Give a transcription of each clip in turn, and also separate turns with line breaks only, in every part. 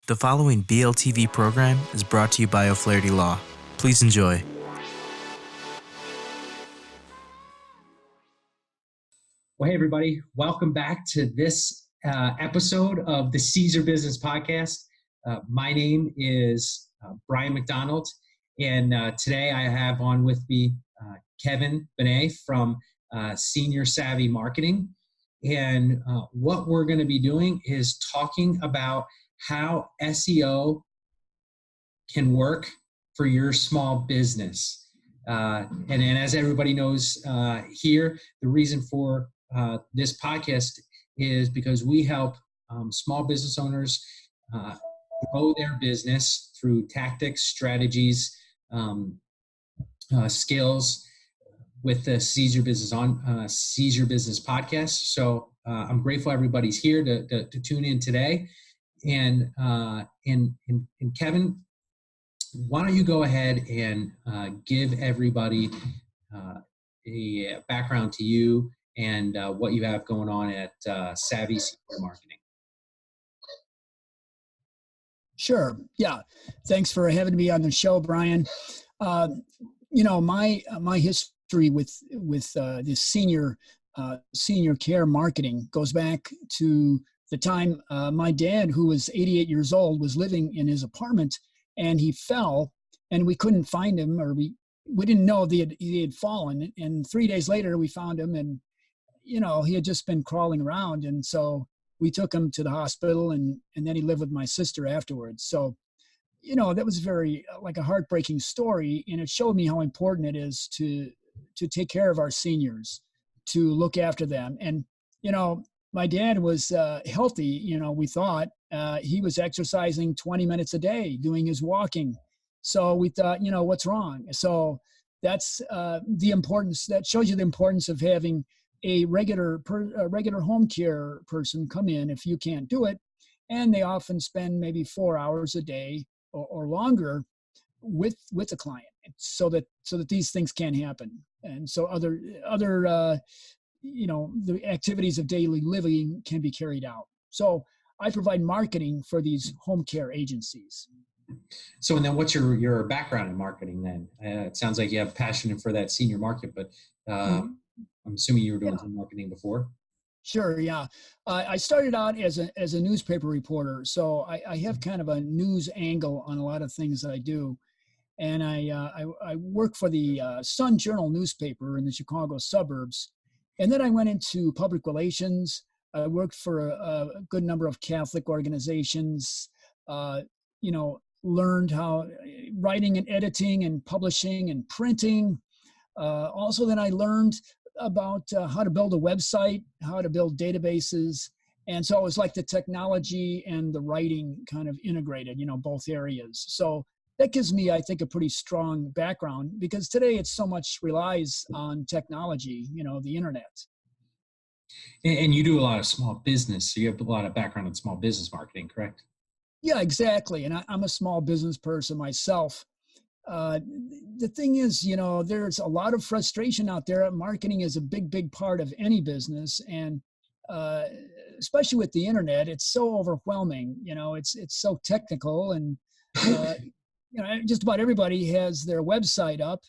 The following BLTV program is brought to you by O'Flaherty Law. Please enjoy.
Well, hey, everybody. Welcome back to this episode of the Caesar Business Podcast. My name is Bryan McDonald, and today I have on with me Kevin Banet from Senior Savvy Marketing. And what we're going to be doing is talking about how SEO can work for your small business. And as everybody knows here, the reason for this podcast is because we help small business owners grow their business through tactics, strategies, skills with the Caesar Business Podcast. So I'm grateful everybody's here to tune in today. And Kevin, why don't you go ahead and give everybody a background to you and what you have going on at Savvy Senior Marketing.
Sure. Yeah. Thanks for having me on the show, Bryan. My history with this senior care marketing goes back to the time my dad, who was 88 years old, was living in his apartment, and he fell, and we couldn't find him, or we didn't know he had fallen. And 3 days later, we found him, and he had just been crawling around, and so we took him to the hospital, and then he lived with my sister afterwards. So, that was very like a heartbreaking story, and it showed me how important it is to take care of our seniors, to look after them. And my dad was healthy. We thought he was exercising 20 minutes a day, doing his walking. So we thought, what's wrong? So that's the importance. That shows you the importance of having a regular home care person come in if you can't do it. And they often spend maybe 4 hours a day or longer with the client, so that these things can't happen. And so other the activities of daily living can be carried out. So I provide marketing for these home care agencies.
So, and then what's your background in marketing then? It sounds like you have passion for that senior market, but I'm assuming you were doing some marketing before.
Sure. Yeah. I started out as a newspaper reporter. So I have kind of a news angle on a lot of things that I do. And I work for the Sun Journal newspaper in the Chicago suburbs. And then I went into public relations. I worked for a good number of Catholic organizations, learned how writing and editing and publishing and printing. Also, then I learned about how to build a website, how to build databases. And so it was like the technology and the writing kind of integrated, both areas. So that gives me, I think, a pretty strong background, because today it's so much relies on technology, the internet.
And you do a lot of small business, so you have a lot of background in small business marketing, correct?
Yeah, exactly. And I'm a small business person myself. The thing is, there's a lot of frustration out there. Marketing is a big part of any business. And especially with the internet, it's so overwhelming. It's so technical, and just about everybody has their website up.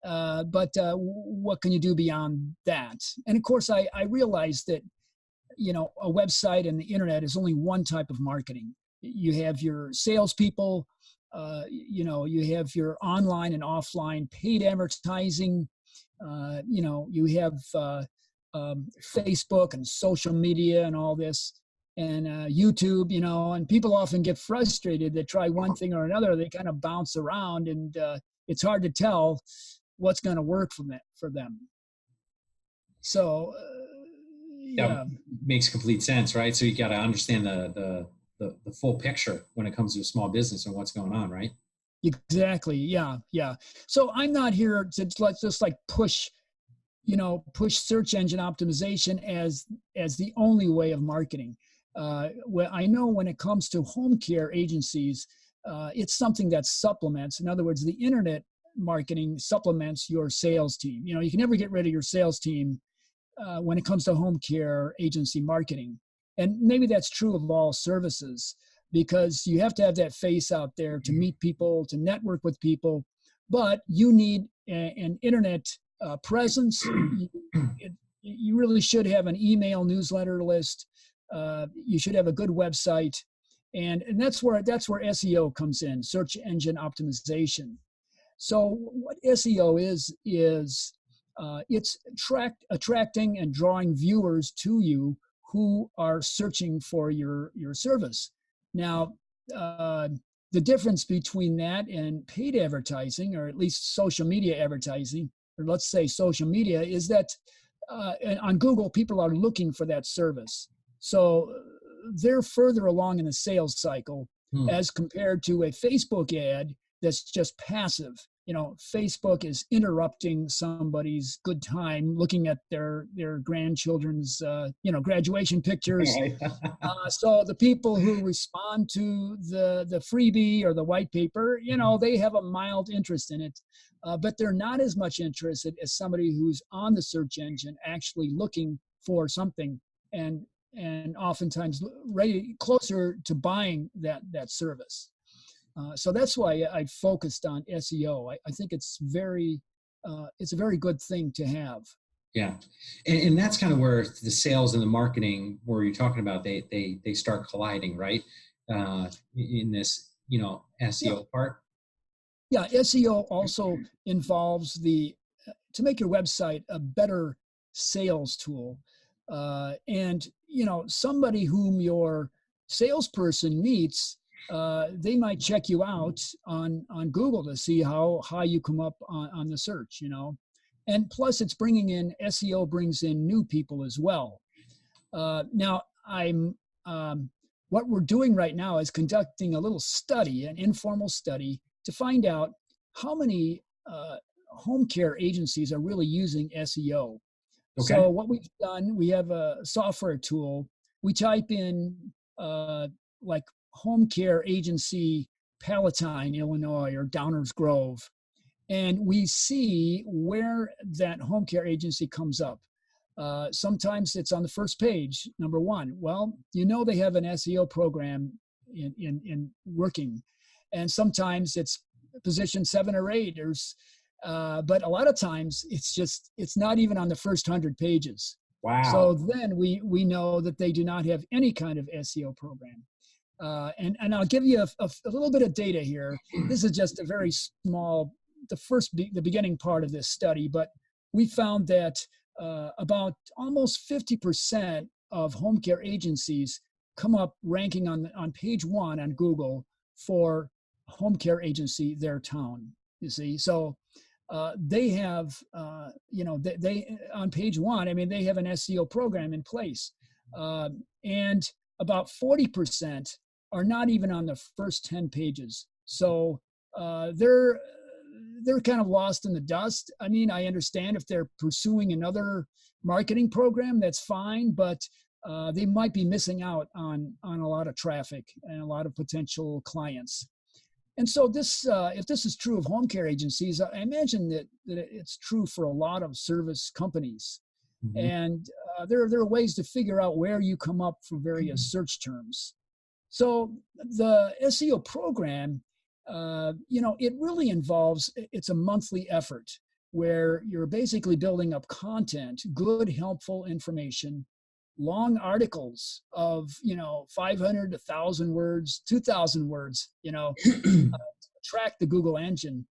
But what can you do beyond that? And of course, I realized that, a website and the internet is only one type of marketing. You have your salespeople, you have your online and offline paid advertising, you have Facebook and social media and all this, and YouTube, and people often get frustrated. They try one thing or another, they kind of bounce around, and it's hard to tell what's going to work for them. So, yeah.
That makes complete sense, right? So you got to understand the full picture when it comes to a small business and what's going on, right?
Exactly. Yeah. So I'm not here to just push search engine optimization as the only way of marketing. Well, I know when it comes to home care agencies, it's something that supplements. In other words, the internet marketing supplements your sales team. You can never get rid of your sales team when it comes to home care agency marketing. And maybe that's true of all services. because you have to have that face out there to meet people, to network with people, but you need an internet presence. You really should have an email newsletter list. You should have a good website, and that's where SEO comes in, search engine optimization. So what SEO is it's attracting and drawing viewers to you who are searching for your service. Now, the difference between that and paid advertising, or at least social media advertising, or let's say social media, is that on Google, people are looking for that service. So they're further along in the sales cycle as compared to a Facebook ad that's just passive. Facebook is interrupting somebody's good time looking at their grandchildren's, graduation pictures. So the people who respond to the freebie or the white paper, they have a mild interest in it, but they're not as much interested as somebody who's on the search engine actually looking for something and oftentimes ready, closer to buying that service. So that's why I focused on SEO. I think it's a very good thing to have.
Yeah, and that's kind of where the sales and the marketing, where you're talking about, they start colliding, right? In this, SEO part.
Yeah, SEO also involves to make your website a better sales tool, and somebody whom your salesperson meets. They might check you out on Google to see how high you come up on the search, and plus it's SEO brings in new people as well. Now what we're doing right now is conducting a little study, an informal study, to find out how many home care agencies are really using SEO. Okay. So what we've done, we have a software tool. We type in like home care agency Palatine, Illinois, or Downers Grove, and we see where that home care agency comes up. Sometimes it's on the first page, number one. Well, they have an SEO program in working, and sometimes it's position 7 or 8, but a lot of times it's not even on the first 100 pages.
Wow!
So then we know that they do not have any kind of SEO program. And I'll give you a little bit of data here. This is just a very small, the beginning part of this study, but we found that about almost 50% of home care agencies come up ranking on page 1 on Google for home care agency, their town. You see, so they have, they on page 1. They have an SEO program in place, and about 40% are not even on the first 10 pages. So they're kind of lost in the dust. I understand if they're pursuing another marketing program, that's fine, but they might be missing out on a lot of traffic and a lot of potential clients. And so this, if this is true of home care agencies, I imagine that it's true for a lot of service companies. Mm-hmm. And there are ways to figure out where you come up for various search terms. So the SEO program, it really involves, it's a monthly effort where you're basically building up content, good, helpful information, long articles of, 500 to 1,000 words, 2,000 words, to track the Google engine,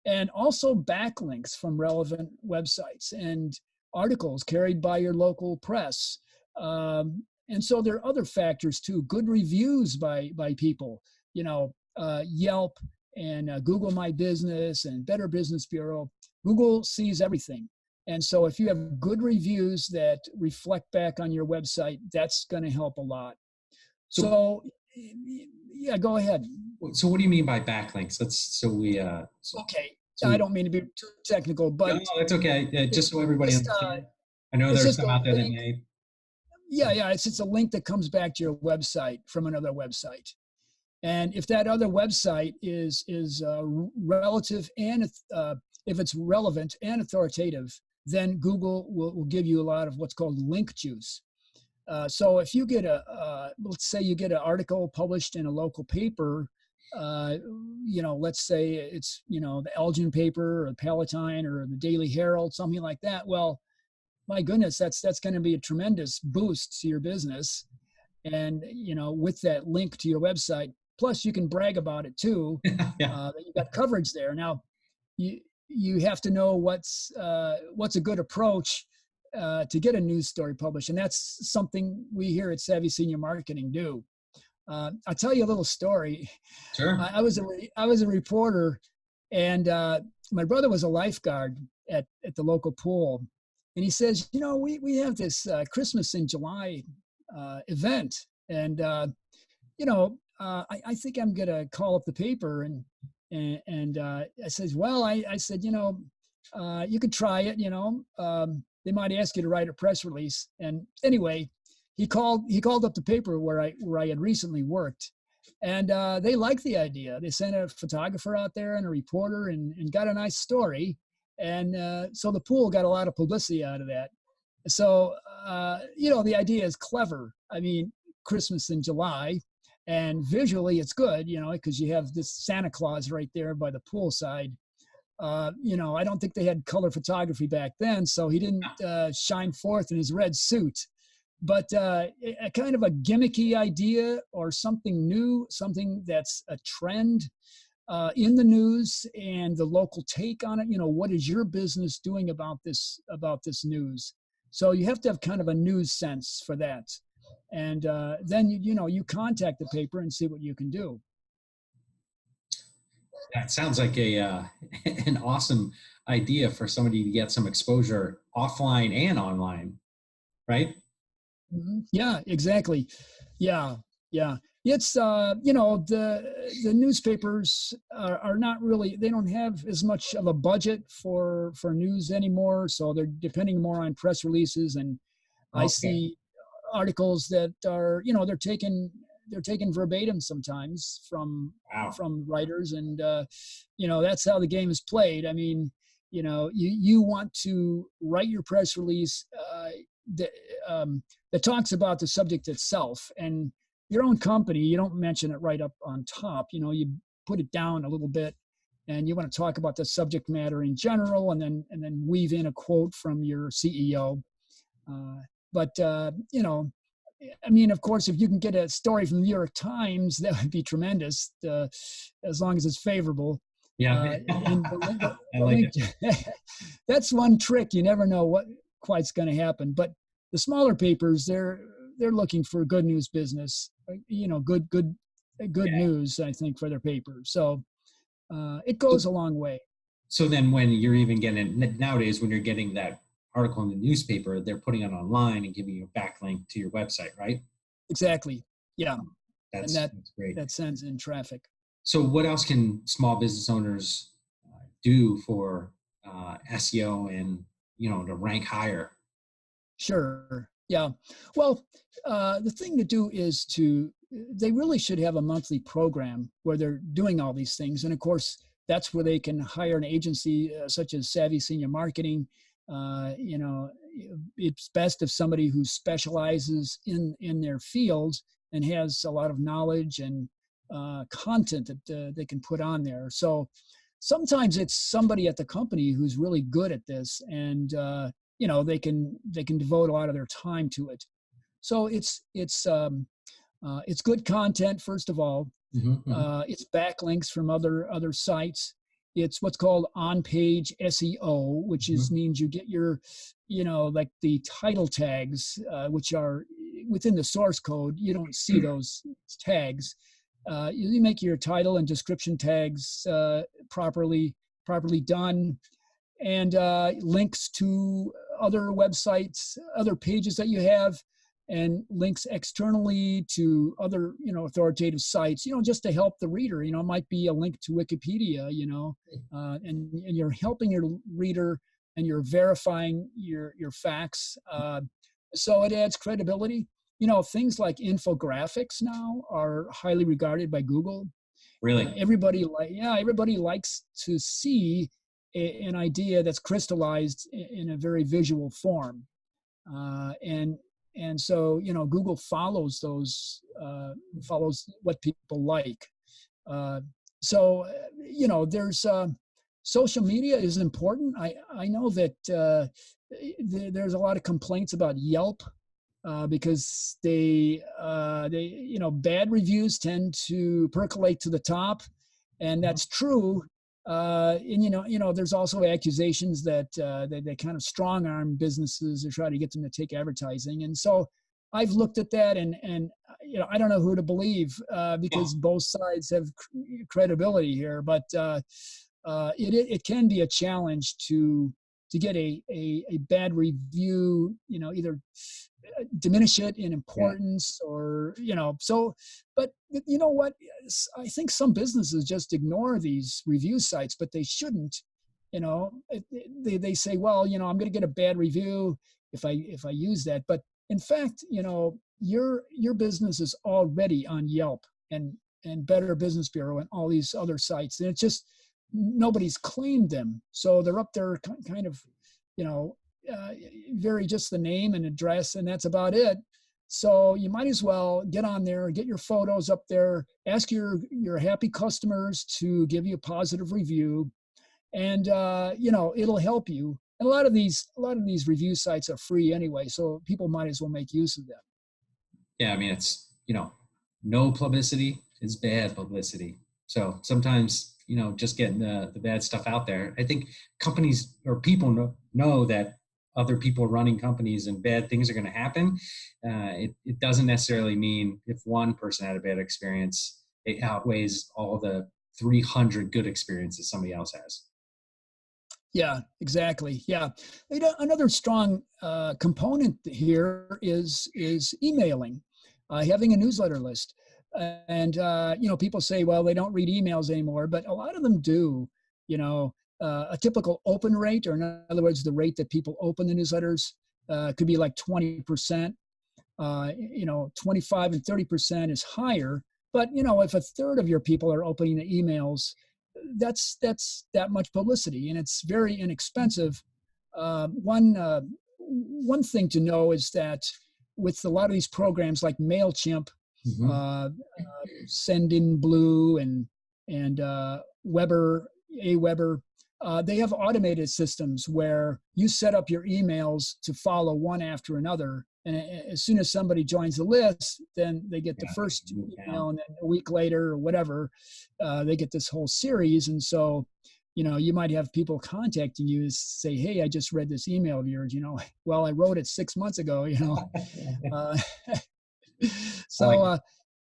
and also backlinks from relevant websites and articles carried by your local press. And so there are other factors too, good reviews by people, Yelp and Google My Business and Better Business Bureau. Google sees everything. And so if you have good reviews that reflect back on your website, that's going to help a lot. So yeah, go ahead.
So what do you mean by backlinks?
Okay. I don't mean to be too technical, but
no, that's okay. Just so everybody understands. I know there's some out there that may.
Yeah. It's just a link that comes back to your website from another website. And if that other website is relative and if it's relevant and authoritative, then Google will give you a lot of what's called link juice. So if you get let's say you get an article published in a local paper, let's say it's, the Elgin paper or the Palatine or the Daily Herald, something like that. Well, my goodness, that's going to be a tremendous boost to your business. And, with that link to your website, plus you can brag about it too,
Yeah.
that you've got coverage there. Now, you have to know what's a good approach to get a news story published. And that's something we here at Savvy Senior Marketing do. I'll tell you a little story.
Sure.
I was a reporter, and my brother was a lifeguard at the local pool. And he says, we have this Christmas in July event. And, I think I'm going to call up the paper. And I said, well, I said, you could try it, they might ask you to write a press release. And anyway, he called up the paper where I had recently worked. And they liked the idea. They sent a photographer out there and a reporter and got a nice story. And so the pool got a lot of publicity out of that. So, the idea is clever. I mean, Christmas in July, and visually it's good, because you have this Santa Claus right there by the poolside. I don't think they had color photography back then, so he didn't shine forth in his red suit. But a kind of a gimmicky idea or something new, something that's a trend in the news and the local take on it. What is your business doing about this news? So you have to have kind of a news sense for that. And then, you contact the paper and see what you can do.
That sounds like an awesome idea for somebody to get some exposure offline and online, right?
Mm-hmm. Yeah, exactly. Yeah. It's, the newspapers are not really, they don't have as much of a budget for news anymore. So they're depending more on press releases. And I see articles that are, they're taken verbatim sometimes from writers. And, that's how the game is played. I mean, you want to write your press release that talks about the subject itself, and your own company, you don't mention it right up on top. You put it down a little bit, and you want to talk about the subject matter in general, and then weave in a quote from your CEO. I mean, of course, if you can get a story from the New York Times, that would be tremendous, as long as it's favorable.
Yeah.
I
like it.
That's one trick. You never know what quite's going to happen. But the smaller papers, they're looking for good news business, good news, I think, for their paper. So it goes a long way.
So then when you're even getting, nowadays, when you're getting that article in the newspaper, they're putting it online and giving you a backlink to your website, right?
Exactly. Yeah.
That's great.
That sends in traffic.
So what else can small business owners do for SEO and, to rank higher?
Sure. Yeah. Well, the thing to do is they really should have a monthly program where they're doing all these things. And of course, that's where they can hire an agency such as Savvy Senior Marketing. It's best if somebody who specializes in their field and has a lot of knowledge and content that they can put on there. So sometimes it's somebody at the company who's really good at this, and they can devote a lot of their time to it. So it's good content, first of all.
Mm-hmm.
It's backlinks from other sites. It's what's called on-page SEO, which means you get your, like the title tags, which are within the source code. You don't see those tags. You make your title and description tags properly done, and links to other websites, other pages that you have, and links externally to other, authoritative sites, just to help the reader. It might be a link to Wikipedia, and you're helping your reader and you're verifying your facts. So it adds credibility. Things like infographics now are highly regarded by Google.
Really?
Everybody likes to see an idea that's crystallized in a very visual form. And and so, Google follows follows what people like. So, there's social media is important. I know that there's a lot of complaints about Yelp because bad reviews tend to percolate to the top, and that's true. And there's also accusations that they kind of strong arm businesses or try to get them to take advertising. And so I've looked at that, and I don't know who to believe because both sides have credibility here. But it can be a challenge to get a bad review. Either diminish it in importance or so. But you know what, I think some businesses just ignore these review sites, but they shouldn't. They say, well, I'm going to get a bad review if I use that. But in fact, your business is already on Yelp and Better Business Bureau and all these other sites, and it's just nobody's claimed them, so they're up there kind of very just the name and address, and that's about it. So you might as well get on there, get your photos up there, ask your happy customers to give you a positive review, and it'll help you. And a lot of these review sites are free anyway, so people might as well make use of them.
Yeah, I mean, it's no publicity is bad publicity. So sometimes just getting the bad stuff out there. I think companies or people know that other people running companies and bad things are going to happen. It doesn't necessarily mean if one person had a bad experience, it outweighs all the 300 good experiences somebody else has.
Yeah, exactly. Yeah. Another strong component here is emailing, having a newsletter list. And, people say, well, they don't read emails anymore, but a lot of them do. A typical open rate, or in other words, the rate that people open the newsletters could be like 20%. 25 and 30% is higher. But, if a third of your people are opening the emails, that's that much publicity, and it's very inexpensive. One thing to know is that with a lot of these programs like MailChimp, Sendinblue and Weber, Aweber, they have automated systems where you set up your emails to follow one after another. And as soon as somebody joins the list, then they get the first email, and then a week later or whatever, they get this whole series. And so, you might have people contacting you to say, hey, I just read this email of yours, well, I wrote it 6 months ago, So,
I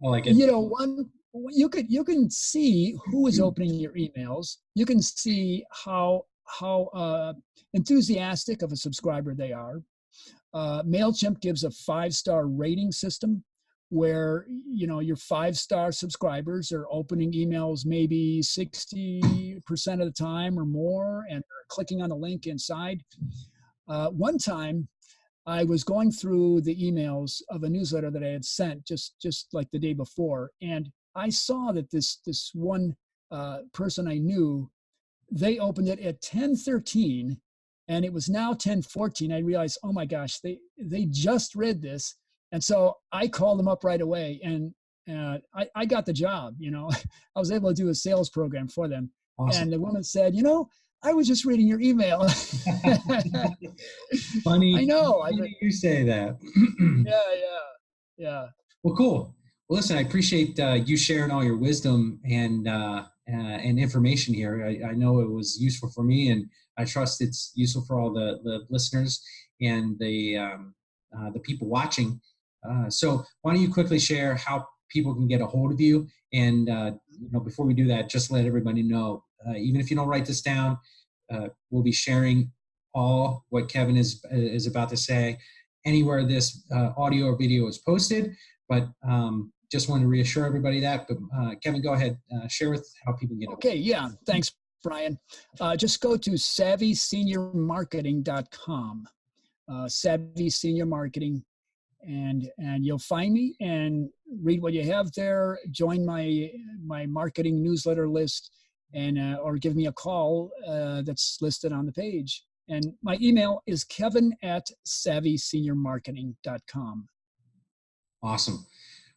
like it.
You can see who is opening your emails. You can see how enthusiastic of a subscriber they are. MailChimp gives a 5-star rating system where, your 5-star subscribers are opening emails maybe 60% of the time or more, and they're clicking on the link inside. One time, I was going through the emails of a newsletter that I had sent just like the day before, and I saw that this one person I knew, they opened it at 10:13, and it was now 10:14. I realized, oh my gosh, they just read this, and so I called them up right away, and I got the job. I was able to do a sales program for them. Awesome. And the woman said, I was just reading your email.
Funny.
I know.
Funny you say that.
Yeah.
Well, cool. Well, listen, I appreciate you sharing all your wisdom and information here. I know it was useful for me, and I trust it's useful for all the listeners and the people watching. So why don't you quickly share how people can get a hold of you? And before we do that, just let everybody know, even if you don't write this down, we'll be sharing all what Kevin is about to say anywhere this audio or video is posted. But just want to reassure everybody that. But Kevin, go ahead, share with how people get it.
Okay, yeah, thanks, Bryan. Just go to savvyseniormarketing.com, Savvy Senior Marketing, and you'll find me and read what you have there. Join my marketing newsletter list, and or give me a call that's listed on the page. And my email is kevin@savvyseniormarketing.com.
Awesome.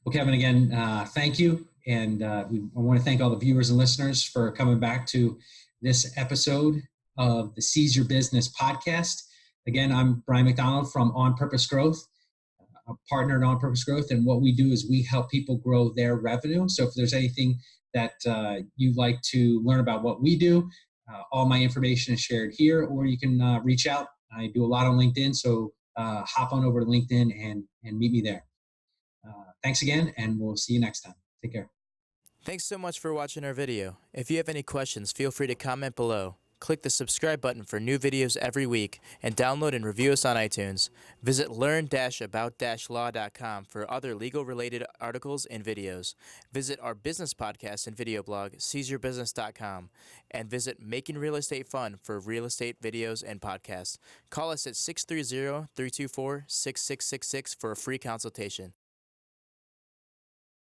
Well, Kevin, again, thank you. And I want to thank all the viewers and listeners for coming back to this episode of the Seize Your Business podcast. Again, I'm Bryan McDonald from OnPurpose Growth, a partner in OnPurpose Growth. And what we do is we help people grow their revenue. So if there's anything that you'd like to learn about what we do, all my information is shared here, or you can reach out. I do a lot on LinkedIn, so hop on over to LinkedIn and meet me there. Thanks again, and we'll see you next time. Take care.
Thanks so much for watching our video. If you have any questions, feel free to comment below. Click the subscribe button for new videos every week, and download and review us on iTunes. Visit learn-about-law.com for other legal-related articles and videos. Visit our business podcast and video blog, seizeyourbusiness.com, and visit Making Real Estate Fun for real estate videos and podcasts. Call us at 630-324-6666 for a free consultation.